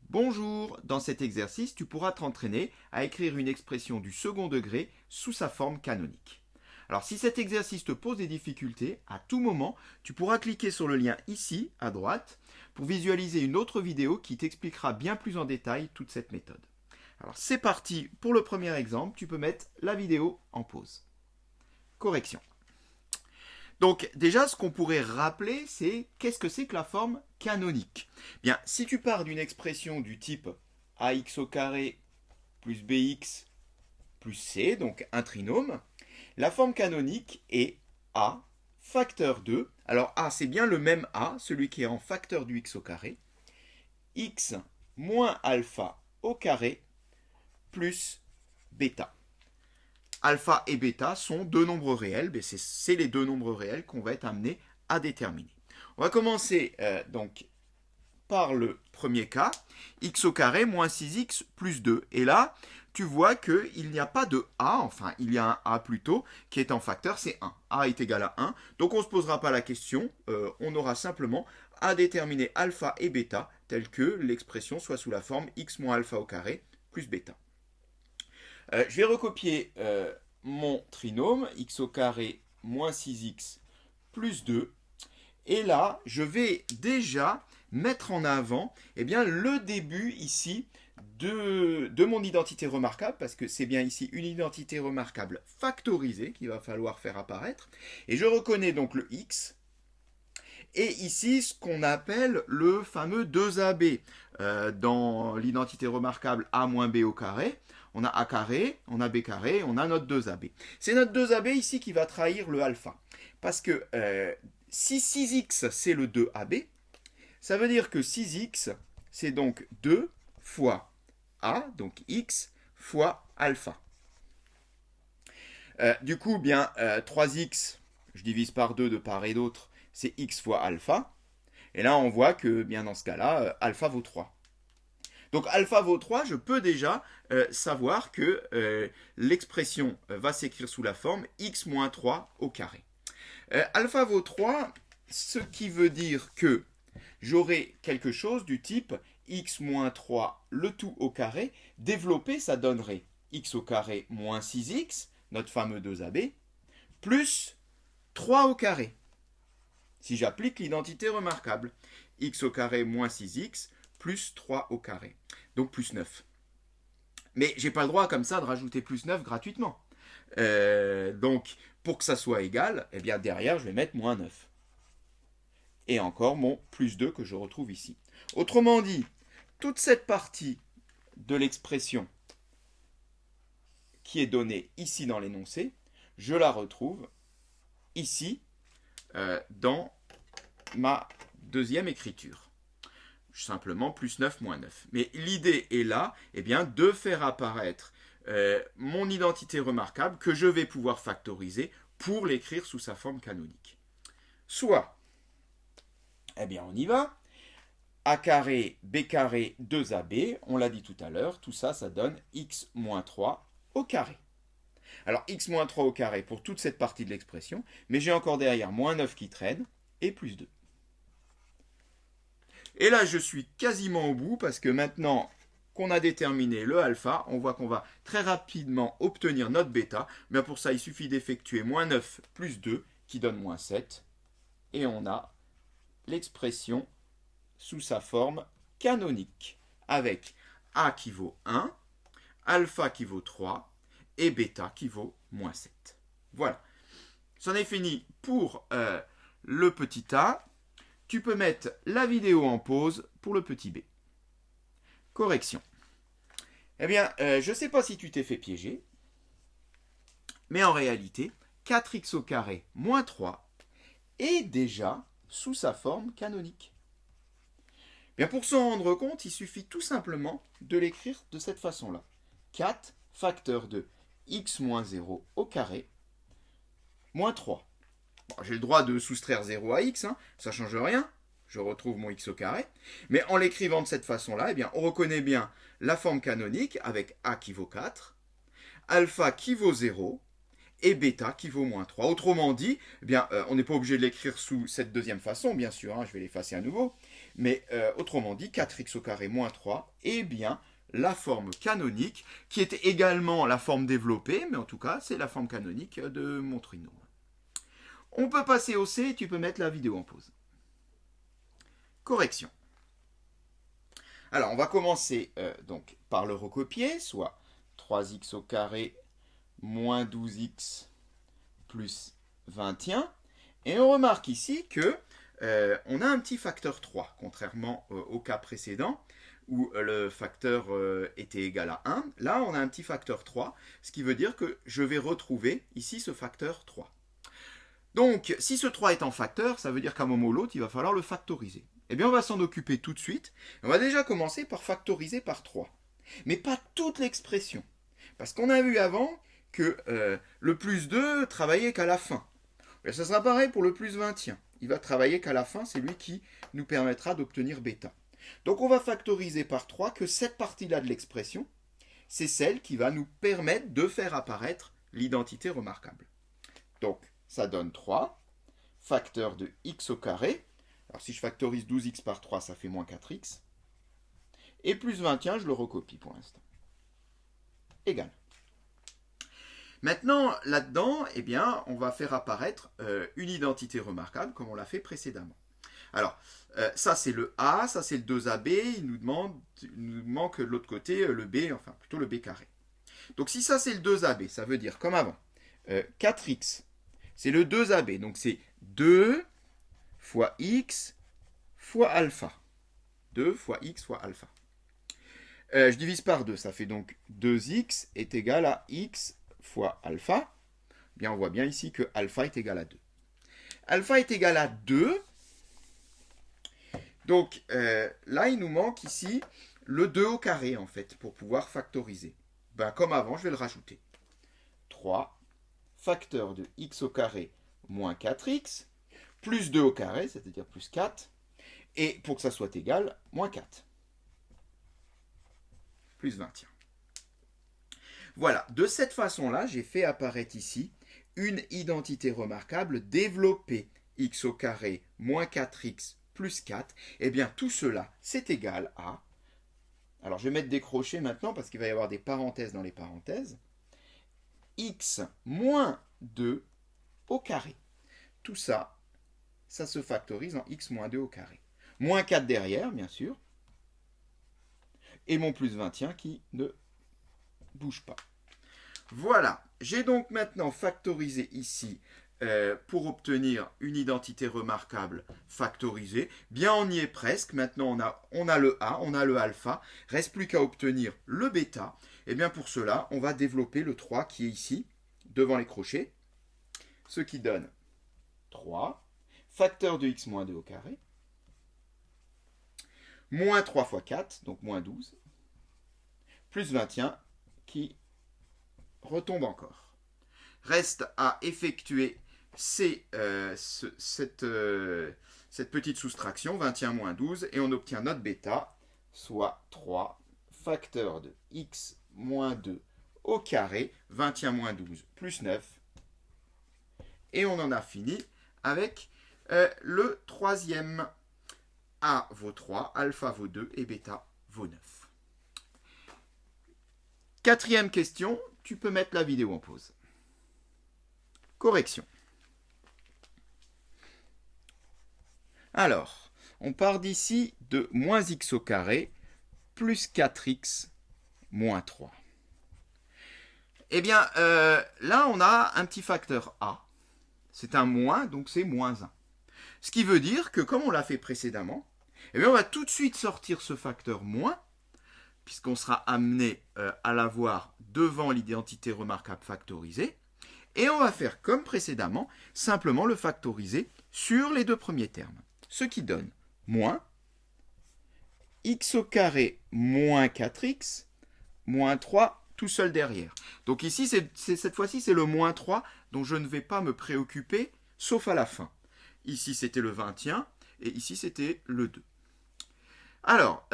Bonjour, dans cet exercice, tu pourras t'entraîner à écrire une expression du second degré sous sa forme canonique. Alors si cet exercice te pose des difficultés, à tout moment, tu pourras cliquer sur le lien ici, à droite, pour visualiser une autre vidéo qui t'expliquera bien plus en détail toute cette méthode. Alors c'est parti pour le premier exemple, tu peux mettre la vidéo en pause. Correction. Donc déjà, ce qu'on pourrait rappeler, c'est qu'est-ce que c'est que la forme canonique? Bien, si tu pars d'une expression du type ax au carré plus bx plus c, donc un trinôme, la forme canonique est a facteur 2. Alors a, c'est bien le même a, celui qui est en facteur du x au carré, x moins alpha au carré plus bêta. Alpha et bêta sont deux nombres réels, mais c'est les deux nombres réels qu'on va être amené à déterminer. On va commencer donc par le premier cas, x au carré moins 6x plus 2. Et là, tu vois qu'il n'y a pas de a, enfin il y a un a plutôt, qui est en facteur, c'est 1. A est égal à 1, donc on ne se posera pas la question, on aura simplement à déterminer alpha et bêta, tel que l'expression soit sous la forme x moins alpha au carré plus bêta. Je vais recopier mon trinôme, x au carré moins 6x plus 2. Et là, je vais déjà mettre en avant le début ici de mon identité remarquable, parce que c'est bien ici une identité remarquable factorisée qu'il va falloir faire apparaître. Et je reconnais donc le x. Et ici, ce qu'on appelle le fameux 2ab. Dans l'identité remarquable a moins b au carré, on a a carré, on a b carré, on a notre 2ab. C'est notre 2ab ici qui va trahir le alpha. Parce que si 6x c'est le 2ab, ça veut dire que 6x c'est donc 2 fois a, donc x, fois alpha. Du coup, 3x, je divise par 2 de part et d'autre, c'est x fois alpha. Et là, on voit que, dans ce cas-là, alpha vaut 3. Donc, alpha vaut 3, je peux déjà savoir que l'expression va s'écrire sous la forme x moins 3 au carré. Alpha vaut 3, ce qui veut dire que j'aurai quelque chose du type x moins 3, le tout au carré. Développé, ça donnerait x au carré moins 6x, notre fameux 2ab, plus 3 au carré. Si j'applique l'identité remarquable, x au carré moins 6x plus 3 au carré, donc plus 9. Mais je n'ai pas le droit comme ça de rajouter plus 9 gratuitement. Donc, pour que ça soit égal, derrière, je vais mettre moins 9. Et encore mon plus 2 que je retrouve ici. Autrement dit, toute cette partie de l'expression qui est donnée ici dans l'énoncé, je la retrouve ici dans ma deuxième écriture. Simplement plus 9 moins 9. Mais l'idée est là de faire apparaître mon identité remarquable que je vais pouvoir factoriser pour l'écrire sous sa forme canonique. Soit, on y va. A carré, B carré, 2AB, on l'a dit tout à l'heure, tout ça, ça donne x moins 3 au carré. Alors, x moins 3 au carré pour toute cette partie de l'expression, mais j'ai encore derrière moins 9 qui traîne, et plus 2. Et là, je suis quasiment au bout, parce que maintenant qu'on a déterminé le alpha, on voit qu'on va très rapidement obtenir notre bêta. Mais pour ça, il suffit d'effectuer moins 9 plus 2, qui donne moins 7. Et on a l'expression sous sa forme canonique, avec a qui vaut 1, alpha qui vaut 3, et bêta qui vaut moins 7. Voilà. C'en est fini pour le petit a. Tu peux mettre la vidéo en pause pour le petit b. Correction. Je ne sais pas si tu t'es fait piéger, mais en réalité, 4x au carré moins 3 est déjà sous sa forme canonique. Pour s'en rendre compte, il suffit tout simplement de l'écrire de cette façon-là. 4 facteur de x moins 0 au carré moins 3. Bon, j'ai le droit de soustraire 0 à x, ça ne change rien. Je retrouve mon x au carré. Mais en l'écrivant de cette façon-là, on reconnaît bien la forme canonique avec a qui vaut 4, alpha qui vaut 0, et bêta qui vaut moins 3. Autrement dit, eh bien, on n'est pas obligé de l'écrire sous cette deuxième façon, bien sûr, hein, je vais l'effacer à nouveau, mais autrement dit, 4x au carré moins 3 est bien la forme canonique, qui est également la forme développée, mais en tout cas, c'est la forme canonique de mon trinôme. On peut passer au C, et tu peux mettre la vidéo en pause. Correction. Alors, on va commencer donc par le recopier, soit 3x au carré moins 12x plus 21. Et on remarque ici que on a un petit facteur 3, contrairement au cas précédent, où le facteur était égal à 1. Là, on a un petit facteur 3, ce qui veut dire que je vais retrouver ici ce facteur 3. Donc, si ce 3 est en facteur, ça veut dire qu'à un moment ou l'autre, il va falloir le factoriser. Eh bien, on va s'en occuper tout de suite. On va déjà commencer par factoriser par 3. Mais pas toute l'expression. Parce qu'on a vu avant que le plus 2 travaillait qu'à la fin. Et ça sera pareil pour le plus 20. Il va travailler qu'à la fin, c'est lui qui nous permettra d'obtenir bêta. Donc on va factoriser par 3 que cette partie-là de l'expression, c'est celle qui va nous permettre de faire apparaître l'identité remarquable. Donc ça donne 3, facteur de x au carré. Alors si je factorise 12x par 3, ça fait moins 4x. Et plus 21, je le recopie pour l'instant. Égal. Maintenant, là-dedans, eh bien, on va faire apparaître une identité remarquable comme on l'a fait précédemment. Alors, ça c'est le A, ça c'est le 2AB, il nous manque de l'autre côté le B, enfin plutôt le B carré. Donc si ça c'est le 2AB, ça veut dire comme avant, 4x, c'est le 2AB, donc c'est 2 fois x fois alpha. 2 fois x fois alpha. Je divise par 2, ça fait donc 2x est égal à x fois alpha. Bien, on voit bien ici que alpha est égal à 2. Alpha est égal à 2. Donc là, il nous manque ici le 2 au carré, en fait, pour pouvoir factoriser. Ben, comme avant, je vais le rajouter. 3 facteur de x au carré moins 4x, plus 2 au carré, c'est-à-dire plus 4, et pour que ça soit égal, moins 4. Plus 20. Voilà, de cette façon-là, j'ai fait apparaître ici une identité remarquable développée x au carré moins 4x plus 4. Eh bien, tout cela, c'est égal à... Alors, je vais mettre des crochets maintenant parce qu'il va y avoir des parenthèses dans les parenthèses. X moins 2 au carré. Tout ça, ça se factorise en x moins 2 au carré. Moins 4 derrière, bien sûr. Et mon plus 21 qui ne bouge pas. Voilà, j'ai donc maintenant factorisé ici pour obtenir une identité remarquable factorisée. Bien, on y est presque. Maintenant, on a le A, on a le alpha. Reste plus qu'à obtenir le bêta. Et bien, pour cela, on va développer le 3 qui est ici, devant les crochets. Ce qui donne 3, facteur de x moins 2 au carré, moins 3 fois 4, donc moins 12, plus 21 qui retombe encore. Reste à effectuer cette petite soustraction, 21 moins 12, et on obtient notre bêta, soit 3 facteur de x moins 2 au carré, 21 moins 12 plus 9. Et on en a fini avec le troisième. A vaut 3, alpha vaut 2 et bêta vaut 9. Quatrième question, tu peux mettre la vidéo en pause. Correction. Alors, on part d'ici de moins x au carré plus 4x moins 3. Eh bien, là, on a un petit facteur A. C'est un moins, donc c'est moins 1. Ce qui veut dire que, comme on l'a fait précédemment, eh bien, on va tout de suite sortir ce facteur moins, puisqu'on sera amené à l'avoir devant l'identité remarquable factorisée. Et on va faire comme précédemment, simplement le factoriser sur les deux premiers termes. Ce qui donne moins x au carré moins 4x moins 3 tout seul derrière. Donc ici, cette fois-ci, c'est le moins 3 dont je ne vais pas me préoccuper, sauf à la fin. Ici, c'était le 21 et ici, c'était le 2. Alors,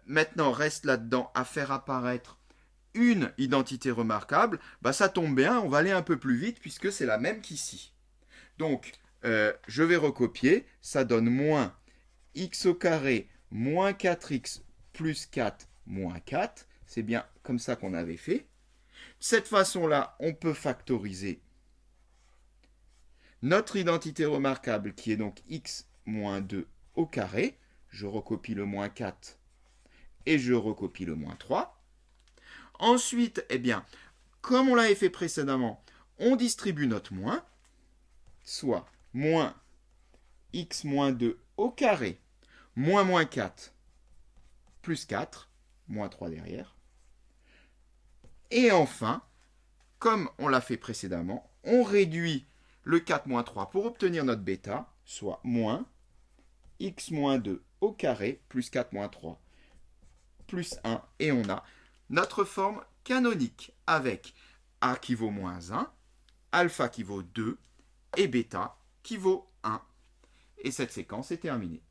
maintenant, reste là-dedans à faire apparaître une identité remarquable, bah ça tombe bien, on va aller un peu plus vite puisque c'est la même qu'ici. Donc, je vais recopier, ça donne moins x au carré moins 4x plus 4 moins 4. C'est bien comme ça qu'on avait fait. De cette façon-là, on peut factoriser notre identité remarquable qui est donc x moins 2 au carré. Je recopie le moins 4 et je recopie le moins 3. Ensuite, eh bien, comme on l'avait fait précédemment, on distribue notre moins, soit moins x moins 2 au carré, moins 4, plus 4, moins 3 derrière. Et enfin, comme on l'a fait précédemment, on réduit le 4 moins 3 pour obtenir notre bêta, soit moins x moins 2 au carré, plus 4 moins 3, plus 1, et on a notre forme canonique avec a qui vaut moins 1, alpha qui vaut 2 et bêta qui vaut 1. Et cette séquence est terminée.